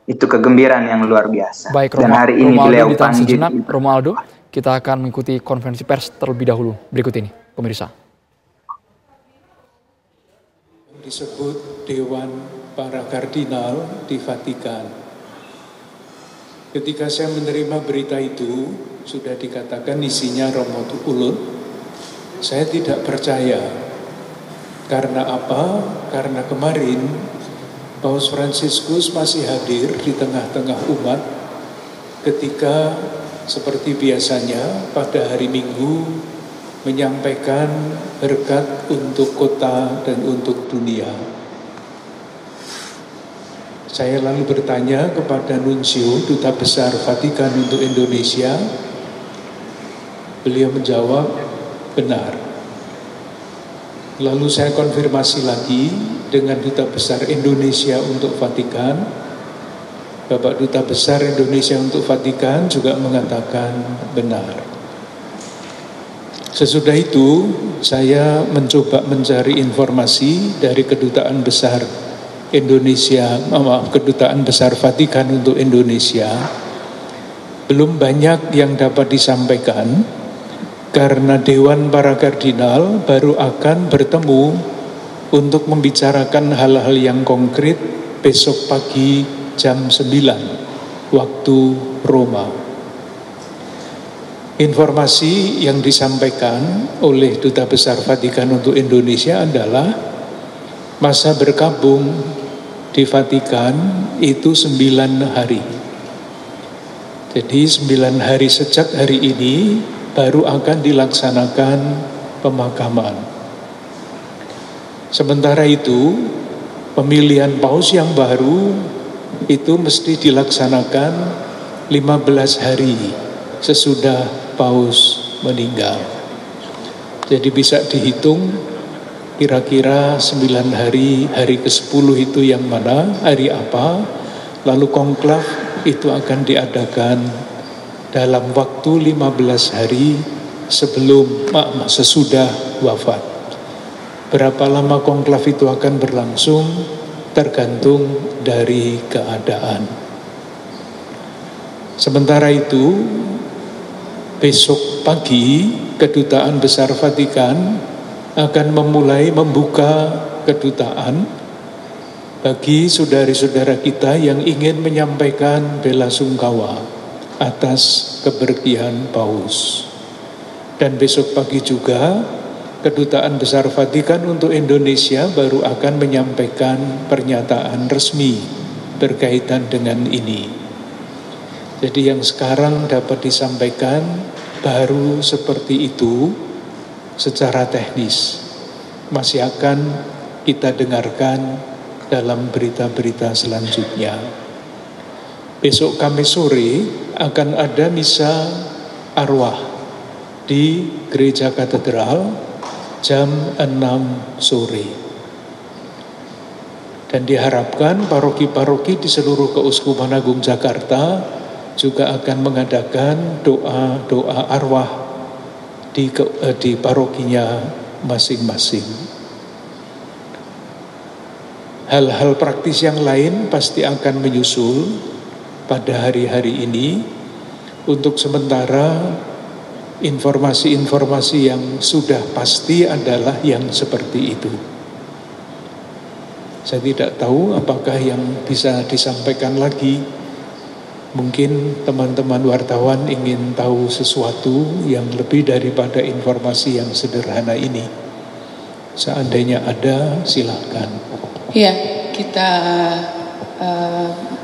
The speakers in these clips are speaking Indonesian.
Itu kegembiraan yang luar biasa. Baik, Dan hari ini Romualdo beliau ditahan panggil. sejenak. Romualdo, kita akan mengikuti konferensi pers terlebih dahulu. Berikut ini, pemirsa. Disebut Dewan Para Kardinal di Vatikan. Ketika saya menerima berita itu, sudah dikatakan isinya Romo Ulun, saya tidak percaya. Karena apa? Karena kemarin Paus Fransiskus masih hadir di tengah-tengah umat ketika seperti biasanya pada hari Minggu menyampaikan berkat untuk kota dan untuk dunia. Saya lalu bertanya kepada Nuncio, Duta Besar Vatikan untuk Indonesia. Beliau menjawab, benar. Lalu saya konfirmasi lagi dengan Duta Besar Indonesia untuk Vatikan. Bapak Duta Besar Indonesia untuk Vatikan juga mengatakan benar. Sesudah itu saya mencoba mencari informasi dari Kedutaan Besar Indonesia, Kedutaan Besar Vatikan untuk Indonesia. Belum banyak yang dapat disampaikan karena Dewan Para Kardinal baru akan bertemu untuk membicarakan hal-hal yang konkret besok pagi jam 9 waktu Roma. Informasi yang disampaikan oleh Duta Besar Vatikan untuk Indonesia adalah masa berkabung di Vatikan itu 9 hari. Jadi 9 hari sejak hari ini baru akan dilaksanakan pemakaman. Sementara itu, pemilihan paus yang baru itu mesti dilaksanakan 15 hari sesudah paus meninggal. Jadi bisa dihitung kira-kira 9 hari, hari ke-10 itu yang mana, hari apa, lalu konklav itu akan diadakan dalam waktu 15 hari sesudah wafat. Berapa lama konklav itu akan berlangsung tergantung dari keadaan. Sementara itu, besok pagi Kedutaan Besar Vatikan akan memulai membuka kedutaan bagi saudara-saudara kita yang ingin menyampaikan bela sungkawa atas kepergian paus. Dan besok pagi juga Kedutaan Besar Vatikan untuk Indonesia baru akan menyampaikan pernyataan resmi berkaitan dengan ini. Jadi yang sekarang dapat disampaikan baru seperti itu secara teknis. Masih akan kita dengarkan dalam berita-berita selanjutnya. Besok Kamis sore akan ada misa arwah di Gereja Katedral jam 6 sore. Dan diharapkan paroki-paroki di seluruh Keuskupan Agung Jakarta juga akan mengadakan doa-doa arwah di parokinya masing-masing. Hal-hal praktis yang lain pasti akan menyusul pada hari-hari ini. Untuk sementara informasi-informasi yang sudah pasti adalah yang seperti itu. Saya tidak tahu apakah yang bisa disampaikan lagi. Mungkin teman-teman wartawan ingin tahu sesuatu yang lebih daripada informasi yang sederhana ini. Seandainya ada, silakan. Ya, kita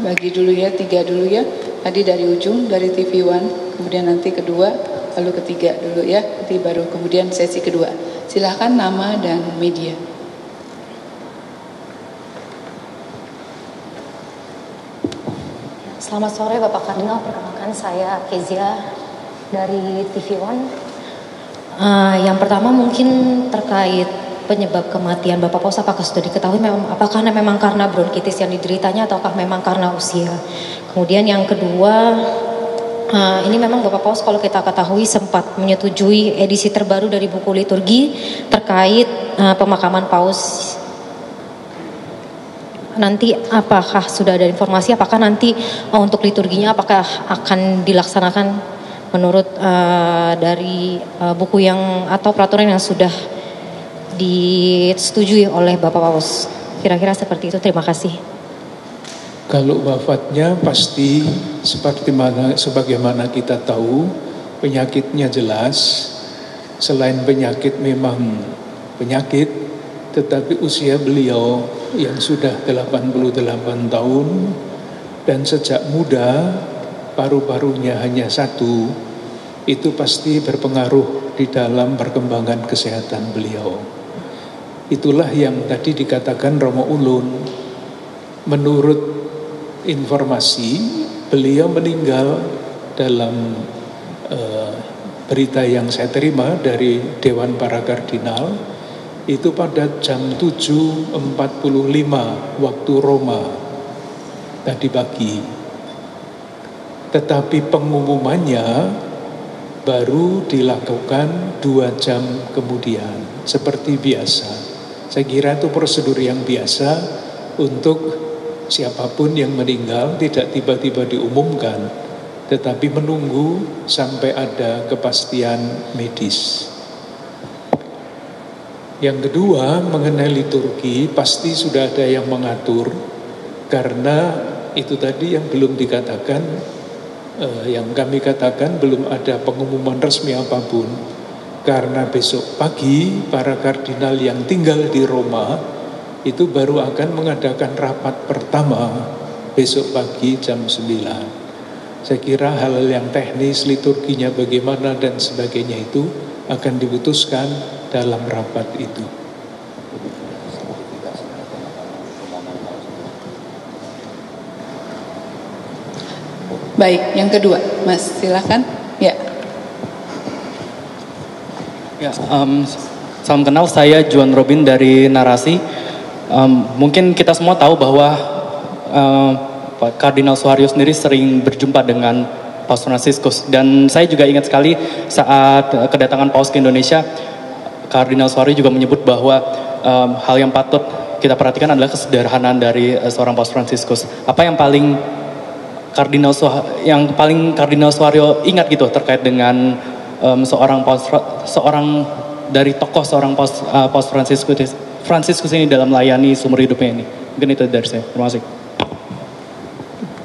bagi dulu ya, 3 dulu ya. Tadi dari ujung, dari TV One, kemudian nanti kedua, lalu ketiga dulu ya. Nanti baru kemudian sesi kedua. Silakan nama dan media. Selamat sore Bapak Kardinal, perkenalkan saya Kezia dari TV One. Yang pertama mungkin terkait penyebab kematian Bapak Paus, apakah sudah diketahui apakah memang karena bronkitis yang dideritanya ataukah memang karena usia? Kemudian yang kedua, ini memang Bapak Paus kalau kita ketahui sempat menyetujui edisi terbaru dari buku liturgi terkait pemakaman Paus nanti apakah sudah ada informasi apakah nanti untuk liturginya apakah akan dilaksanakan menurut dari buku yang atau peraturan yang sudah disetujui oleh Bapak Paus? Kira-kira seperti itu. Terima kasih. Kalau wafatnya pasti sebagaimana kita tahu, penyakitnya jelas. Selain penyakit memang penyakit, tetapi usia beliau yang sudah 88 tahun dan sejak muda paru-parunya hanya satu, itu pasti berpengaruh di dalam perkembangan kesehatan beliau. Itulah yang tadi dikatakan Romo Ulun. Menurut informasi, beliau meninggal dalam berita yang saya terima dari Dewan Para Kardinal itu pada jam 7.45 waktu Roma tadi pagi. Tetapi pengumumannya baru dilakukan 2 jam kemudian, seperti biasa. Saya kira itu prosedur yang biasa untuk siapapun yang meninggal, tidak tiba-tiba diumumkan, tetapi menunggu sampai ada kepastian medis. Yang kedua, mengenai liturgi, pasti sudah ada yang mengatur, karena itu tadi yang belum dikatakan, yang kami katakan belum ada pengumuman resmi apapun. Karena besok pagi para kardinal yang tinggal di Roma itu baru akan mengadakan rapat pertama besok pagi jam 9. Saya kira hal yang teknis, liturginya bagaimana dan sebagainya itu akan diputuskan dalam rapat itu. Baik, yang kedua, Mas, silakan. Ya. Ya, salam kenal, saya Juan Robin dari Narasi. Mungkin kita semua tahu bahwa Kardinal Suaryo sendiri sering berjumpa dengan Paus Fransiskus, dan saya juga ingat sekali saat kedatangan Paus ke Indonesia, Kardinal Suaryo juga menyebut bahwa hal yang patut kita perhatikan adalah kesederhanaan dari seorang Paus Fransiskus. Apa yang paling Kardinal Suaryo ingat gitu terkait dengan seorang Paus Fransiskus ini dalam melayani seumur hidupnya ini? Mungkin itu dari saya. Terima kasih.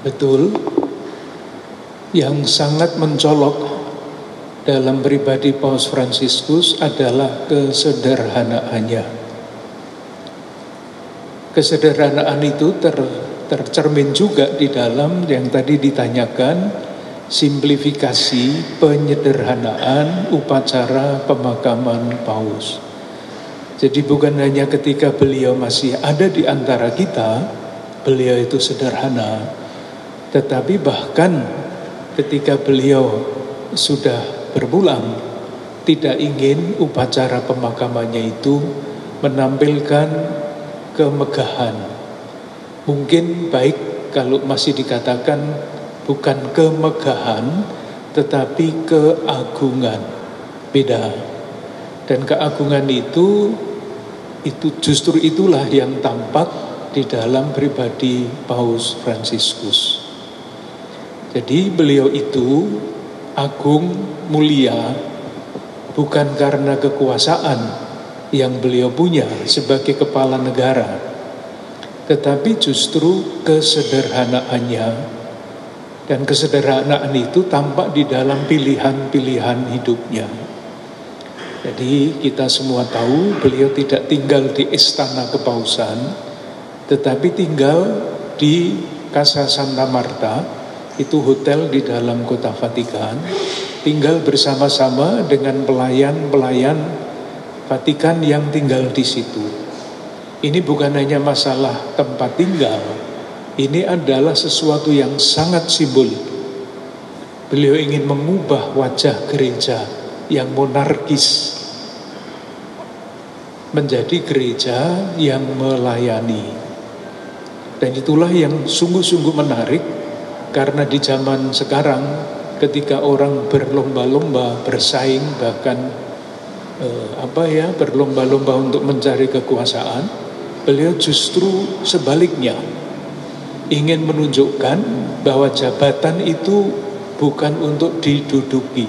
Betul. Yang sangat mencolok dalam pribadi Paus Fransiskus adalah kesederhanaannya. Kesederhanaan itu tercermin juga di dalam yang tadi ditanyakan, simplifikasi penyederhanaan upacara pemakaman Paus. Jadi bukan hanya ketika beliau masih ada di antara kita, beliau itu sederhana, tetapi bahkan ketika beliau sudah berpulang, tidak ingin upacara pemakamannya itu menampilkan kemegahan. Mungkin baik kalau masih dikatakan bukan kemegahan, tetapi keagungan. Beda. Dan keagungan itu justru itulah yang tampak di dalam pribadi Paus Fransiskus. Jadi beliau itu agung, mulia, bukan karena kekuasaan yang beliau punya sebagai kepala negara, tetapi justru kesederhanaannya. Dan kesederhanaan itu tampak di dalam pilihan-pilihan hidupnya. Jadi kita semua tahu beliau tidak tinggal di istana kepausan, tetapi tinggal di Casa Santa Marta, itu hotel di dalam kota Vatikan, tinggal bersama-sama dengan pelayan-pelayan Vatikan yang tinggal di situ. Ini bukan hanya masalah tempat tinggal, ini adalah sesuatu yang sangat simbolik. Beliau ingin mengubah wajah gereja yang monarkis menjadi gereja yang melayani. Dan itulah yang sungguh-sungguh menarik, karena di zaman sekarang ketika orang berlomba-lomba, bersaing, bahkan berlomba-lomba untuk mencari kekuasaan, beliau justru sebaliknya ingin menunjukkan bahwa jabatan itu bukan untuk diduduki,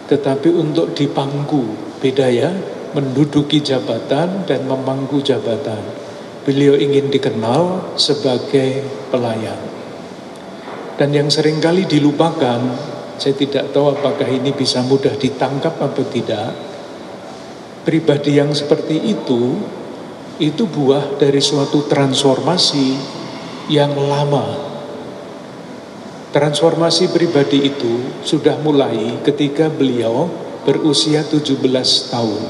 tetapi untuk dipangku. Beda ya, menduduki jabatan dan memangku jabatan. Beliau ingin dikenal sebagai pelayan. Dan yang seringkali dilupakan, saya tidak tahu apakah ini bisa mudah ditangkap atau tidak, pribadi yang seperti itu buah dari suatu transformasi yang lama. Transformasi pribadi itu sudah mulai ketika beliau berusia 17 tahun.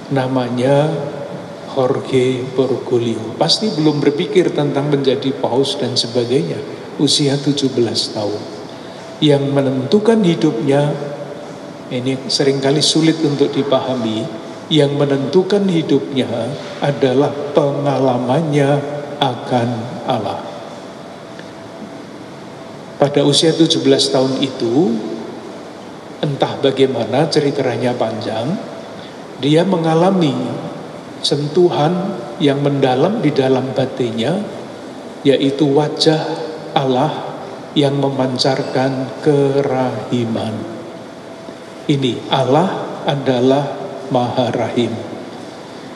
Namanya Jorge Bergoglio. Pasti belum berpikir tentang menjadi paus dan sebagainya. Usia 17 tahun. Yang menentukan hidupnya, ini seringkali sulit untuk dipahami, yang menentukan hidupnya adalah pengalamannya akan Allah. Pada usia 17 tahun itu, entah bagaimana ceritanya panjang, dia mengalami sentuhan yang mendalam di dalam batinnya, yaitu wajah Allah yang memancarkan kerahiman. Ini Allah adalah Maha Rahim.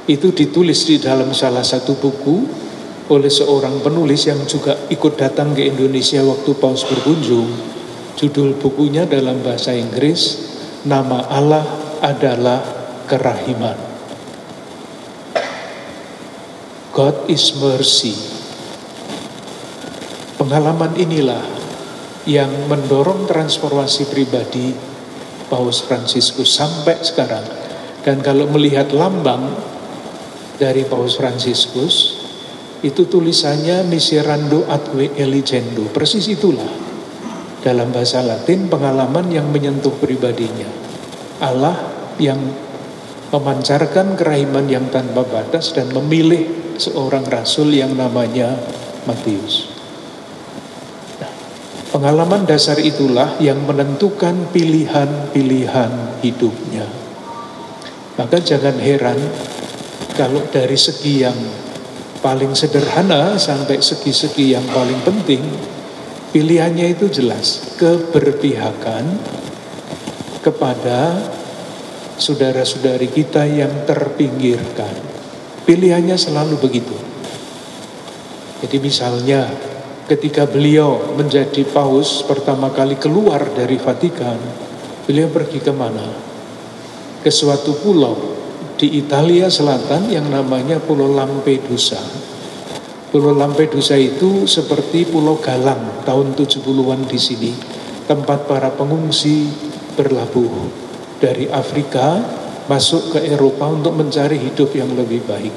Itu ditulis di dalam salah satu buku oleh seorang penulis yang juga ikut datang ke Indonesia waktu Paus berkunjung. Judul bukunya dalam bahasa Inggris, Nama Allah adalah Kerahiman. God is mercy. Pengalaman inilah yang mendorong transformasi pribadi Paus Fransiskus sampai sekarang. Dan kalau melihat lambang dari Paus Fransiskus, itu tulisannya Miserando atque eligendo. Persis itulah. Dalam bahasa Latin, pengalaman yang menyentuh pribadinya. Allah yang memancarkan kerahiman yang tanpa batas dan memilih seorang rasul yang namanya Matius. Nah, pengalaman dasar itulah yang menentukan pilihan-pilihan hidupnya. Maka jangan heran kalau dari segi yang paling sederhana sampai segi-segi yang paling penting, pilihannya itu jelas, keberpihakan kepada saudara-saudari kita yang terpinggirkan. Pilihannya selalu begitu. Jadi misalnya ketika beliau menjadi paus pertama kali keluar dari Vatikan, beliau pergi kemana? Ke suatu pulau di Italia Selatan yang namanya Pulau Lampedusa. Pulau Lampedusa itu seperti Pulau Galang tahun 70-an di sini, tempat para pengungsi berlabuh dari Afrika masuk ke Eropa untuk mencari hidup yang lebih baik.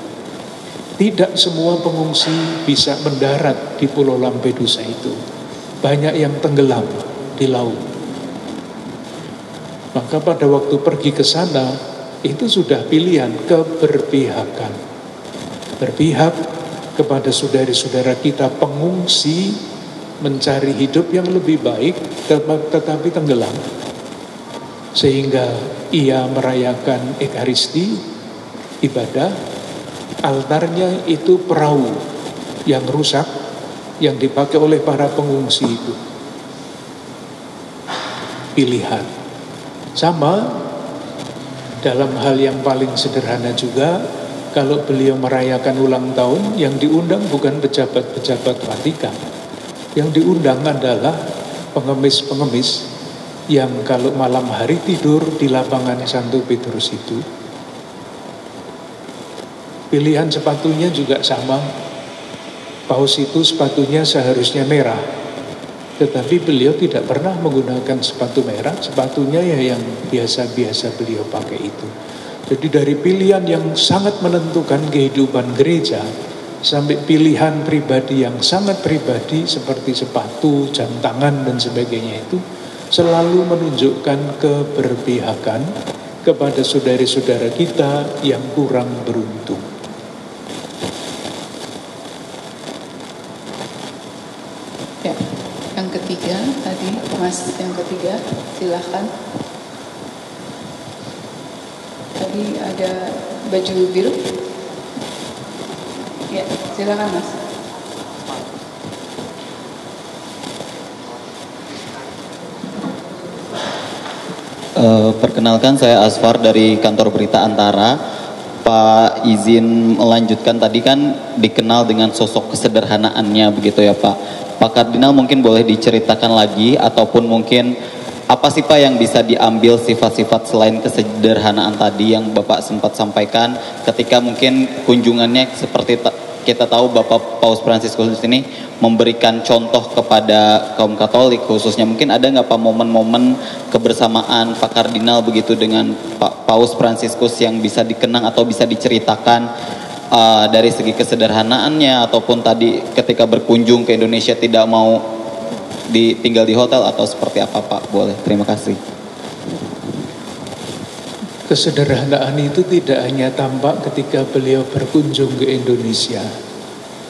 Tidak semua pengungsi bisa mendarat di Pulau Lampedusa itu. Banyak yang tenggelam di laut. Maka pada waktu pergi ke sana, itu sudah pilihan keberpihakan. Berpihak kepada saudara-saudara kita pengungsi mencari hidup yang lebih baik tetapi tenggelam. Sehingga ia merayakan Ekaristi, ibadah, altarnya itu perahu yang rusak yang dipakai oleh para pengungsi itu. Pilihan. Sama dalam hal yang paling sederhana juga, kalau beliau merayakan ulang tahun, yang diundang bukan pejabat-pejabat Vatikan. Yang diundang adalah pengemis-pengemis yang kalau malam hari tidur di lapangan Santo Petrus itu. Pilihan sepatunya juga sama. Paus itu sepatunya seharusnya merah, tetapi beliau tidak pernah menggunakan sepatu merah. Sepatunya ya yang biasa-biasa beliau pakai itu. Jadi dari pilihan yang sangat menentukan kehidupan gereja sampai pilihan pribadi yang sangat pribadi seperti sepatu, jam tangan dan sebagainya itu selalu menunjukkan keberpihakan kepada saudara-saudara kita yang kurang beruntung. Ya, yang ketiga tadi, Mas, yang ketiga, silahkan. Tadi ada baju biru. Ya, silakan Mas. Perkenalkan, saya Asfar dari kantor berita Antara. Pak, izin melanjutkan, tadi kan dikenal dengan sosok kesederhanaannya begitu ya Pak. Pak Kardinal mungkin boleh diceritakan lagi, ataupun mungkin apa sih Pak yang bisa diambil sifat-sifat selain kesederhanaan tadi yang Bapak sempat sampaikan ketika mungkin kunjungannya, seperti kita tahu Bapak Paus Fransiskus ini memberikan contoh kepada kaum Katolik khususnya. Mungkin ada nggak Pak momen-momen kebersamaan Pak Kardinal begitu dengan Pak Paus Fransiskus yang bisa dikenang atau bisa diceritakan dari segi kesederhanaannya, ataupun tadi ketika berkunjung ke Indonesia tidak mau tinggal di hotel atau seperti apa Pak? Boleh, terima kasih. Kesederhanaan itu tidak hanya tampak ketika beliau berkunjung ke Indonesia.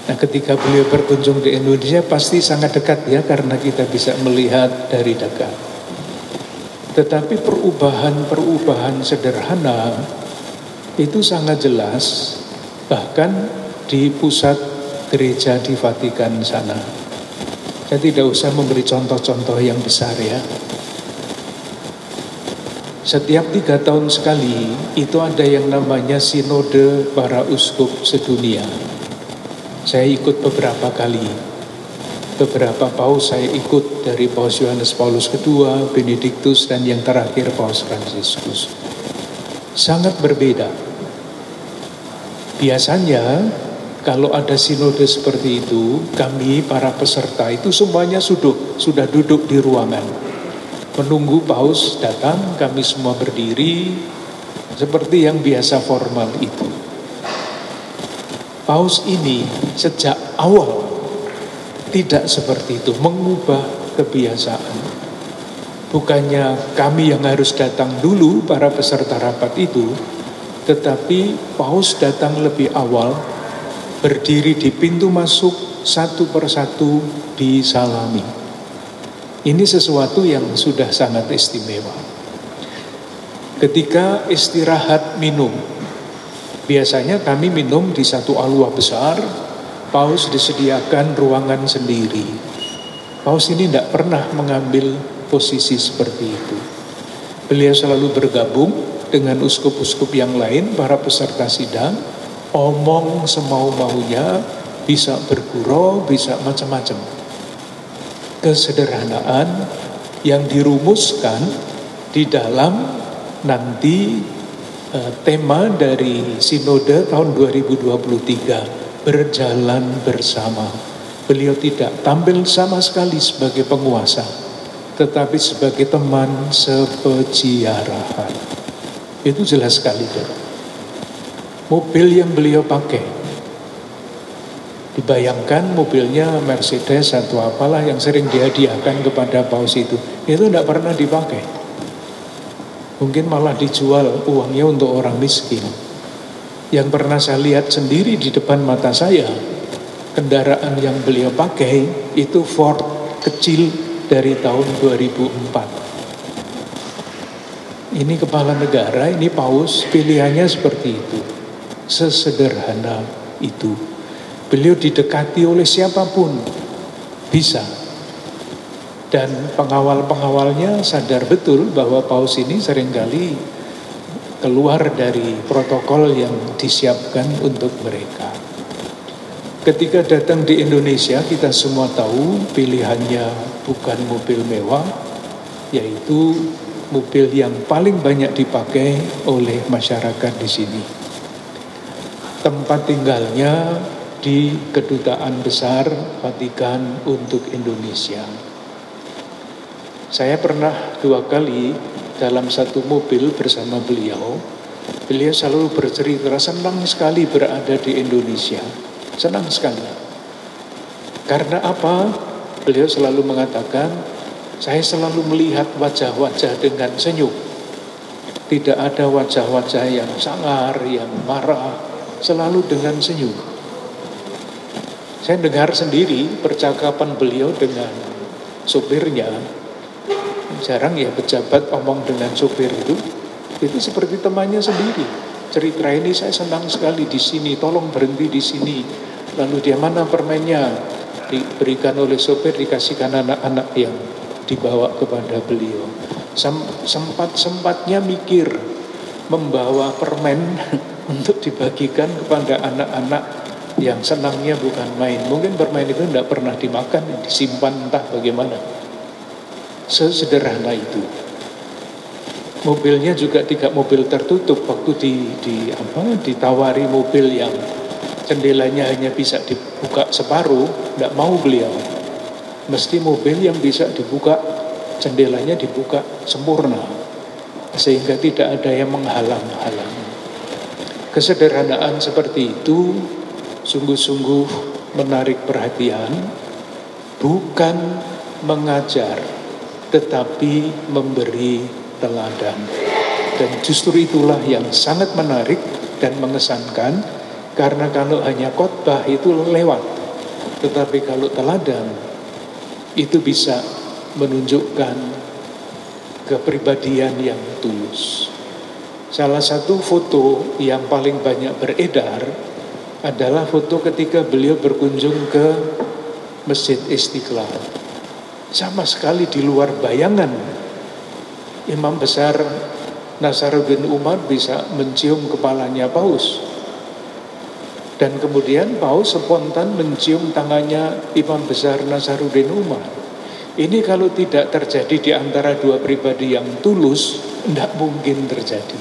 Nah, ketika beliau berkunjung di Indonesia pasti sangat dekat ya, karena kita bisa melihat dari dekat. Tetapi perubahan-perubahan sederhana itu sangat jelas, bahkan di pusat gereja di Vatikan sana. Saya tidak usah memberi contoh-contoh yang besar ya. Setiap 3 tahun sekali itu ada yang namanya Sinode para Uskup Sedunia. Saya ikut beberapa kali. Beberapa paus saya ikut, dari Paus Yohanes Paulus II, Benediktus, dan yang terakhir Paus Fransiskus. Sangat berbeda. Biasanya kalau ada sinode seperti itu, kami para peserta itu semuanya sudah duduk di ruangan. Menunggu paus datang, kami semua berdiri seperti yang biasa formal itu. Paus ini sejak awal tidak seperti itu, mengubah kebiasaan. Bukannya kami yang harus datang dulu, para peserta rapat itu, tetapi paus datang lebih awal, berdiri di pintu masuk, satu persatu disalami. Ini sesuatu yang sudah sangat istimewa. Ketika istirahat minum, biasanya kami minum di satu alua besar, paus disediakan ruangan sendiri. Paus ini tidak pernah mengambil posisi seperti itu. Beliau selalu bergabung dengan uskup-uskup yang lain, para peserta sidang, omong semau-maunya, bisa bergurau, bisa macam-macam. Kesederhanaan yang dirumuskan di dalam nanti tema dari Sinode tahun 2023, berjalan bersama. Beliau tidak tampil sama sekali sebagai penguasa, tetapi sebagai teman sepeziarahan. Itu jelas sekali. Mobil yang beliau pakai, dibayangkan mobilnya Mercedes atau apalah yang sering dihadiahkan kepada paus itu tidak pernah dipakai. Mungkin malah dijual uangnya untuk orang miskin. Yang pernah saya lihat sendiri di depan mata saya, kendaraan yang beliau pakai itu Ford kecil dari tahun 2004. Ini kepala negara, ini paus, pilihannya seperti itu. Sesederhana itu. Beliau didekati oleh siapapun, bisa. Dan pengawal-pengawalnya sadar betul bahwa paus ini seringkali keluar dari protokol yang disiapkan untuk mereka. Ketika datang di Indonesia, kita semua tahu pilihannya bukan mobil mewah, yaitu mobil yang paling banyak dipakai oleh masyarakat di sini. Tempat tinggalnya di Kedutaan Besar Vatikan untuk Indonesia. Saya pernah 2 kali dalam satu mobil bersama beliau. Beliau selalu bercerita senang sekali berada di Indonesia. Senang sekali. Karena apa? Beliau selalu mengatakan, saya selalu melihat wajah-wajah dengan senyum. Tidak ada wajah-wajah yang sangar, yang marah, selalu dengan senyum. Saya dengar sendiri percakapan beliau dengan supirnya. Jarang ya pejabat omong dengan supir itu seperti temannya sendiri. Cerita ini saya senang sekali di sini, tolong berhenti di sini. Lalu dia mana permennya? Diberikan oleh sopir, dikasihkan anak-anak yang dibawa kepada beliau. Sempat-sempatnya mikir membawa permen untuk dibagikan kepada anak-anak yang senangnya bukan main. Mungkin permen itu tidak pernah dimakan, disimpan entah bagaimana. Sesederhana itu. Mobilnya juga tidak mobil tertutup. Waktu ditawari mobil yang jendelanya hanya bisa dibuka separuh, tidak mau beliau. Mesti mobil yang bisa dibuka, jendelanya dibuka sempurna, sehingga tidak ada yang menghalang-halang. Kesederhanaan seperti itu sungguh-sungguh menarik perhatian, bukan mengajar, tetapi memberi teladan. Dan justru itulah yang sangat menarik dan mengesankan, karena kalau hanya khotbah itu lewat, tetapi kalau teladan itu bisa menunjukkan kepribadian yang tulus. Salah satu foto yang paling banyak beredar adalah foto ketika beliau berkunjung ke Masjid Istiqlal. Sama sekali di luar bayangan Imam besar Nasaruddin Umar bisa mencium kepalanya Paus. Dan kemudian Paus spontan mencium tangannya Imam besar Nasaruddin Umar. Ini kalau tidak terjadi di antara dua pribadi yang tulus, tidak mungkin terjadi.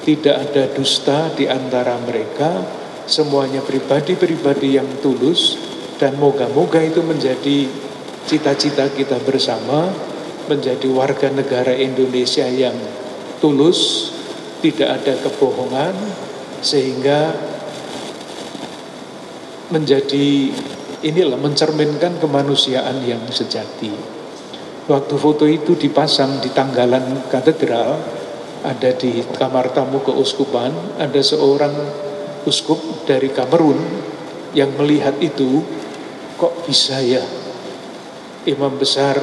Tidak ada dusta di antara mereka, semuanya pribadi-pribadi yang tulus, dan moga-moga itu menjadi cita-cita kita bersama, menjadi warga negara Indonesia yang tulus, tidak ada kebohongan, sehingga menjadi mencerminkan kemanusiaan yang sejati. Waktu foto itu dipasang di tanggalan katedral, ada di kamar tamu keuskupan, ada seorang uskup dari Kamerun yang melihat itu, kok bisa ya Imam besar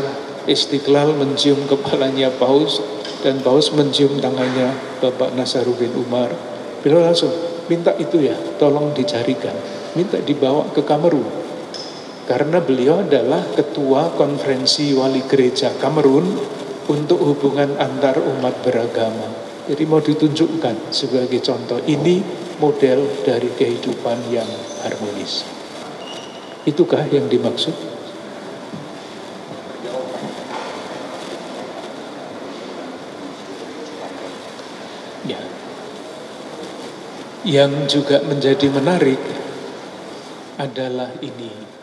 Istiqlal mencium kepalanya Paus, dan Paus mencium tangannya Bapak Nasaruddin Umar. Beliau langsung minta itu ya, tolong dicarikan, minta dibawa ke Kamerun. Karena beliau adalah ketua konferensi wali gereja Kamerun untuk hubungan antar umat beragama. Jadi mau ditunjukkan sebagai contoh, ini model dari kehidupan yang harmonis. Itukah yang dimaksud? Ya. Yang juga menjadi menarik adalah ini.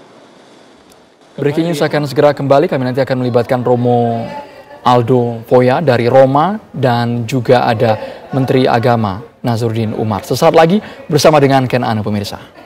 Breaking News akan segera kembali, kami nanti akan melibatkan Romo Aldo Foya dari Roma dan juga ada Menteri Agama Nasaruddin Umar. Sesaat lagi bersama dengan Ken Anu pemirsa.